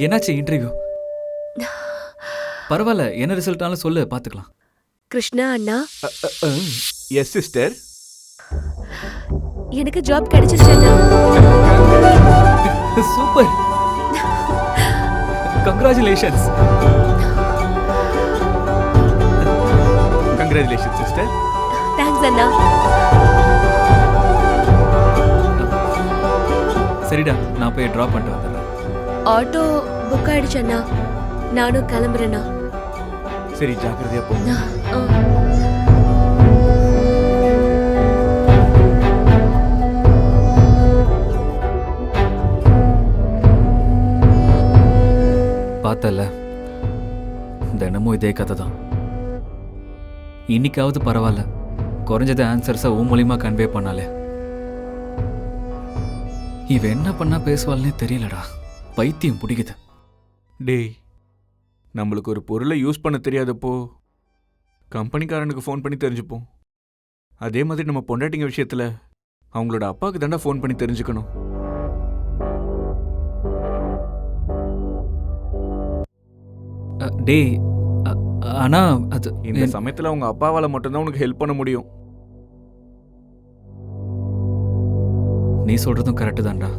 என்னாச்சு இன்டர்வியூ? பரவாயில்ல, என்ன ரிசல்ட்டாலும் சொல்லு, பார்த்துக்கலாம். கிருஷ்ணா அண்ணா, எஸ் சிஸ்டர். எனக்கு ஜாப் கிடைச்சிருச்சு அண்ணா. Super, congratulations. Congratulation sister. Thanks அண்ணா. சரிடா, நான் போய் ட்ராப் பண்ணிட்டு வந்துடுறேன். ஆட்டோ புக் ஆயிடுச்சு அண்ணா, நானும் கிளம்புறேண்ணா. சரி, ஜாக்கிரதையா போ. ஆ. பார்த்தல, தினமும் இதே கதை தான். இன்னைக்காவது பரவாயில்ல, குறைஞ்சது ஆன்சர்ஸை உன் மூலியமா கன்வே பண்ணாலே. இவ என்ன பண்ணா பேசுவாள்னே தெரியலடா, பைத்தியம் பிடிக்குது. டேய், நம்மளுக்கு ஒரு பொருளை யூஸ் பண்ண தெரியாதப்போ கம்பெனிக்காரனுக்கு ஃபோன் பண்ணி தெரிஞ்சுப்போம். அதே மாதிரி நம்ம பொண்டாட்டிங்க விஷயத்தில் அவங்களோட அப்பாவுக்கு தாண்டா ஃபோன் பண்ணி தெரிஞ்சுக்கணும். டேய், ஆனா அது இந்த சமயத்தில் அவங்க அப்பாவால் மட்டும்தான் உனக்கு ஹெல்ப் பண்ண முடியும். நீ சொல்றதும் கரெக்டு தான்டா.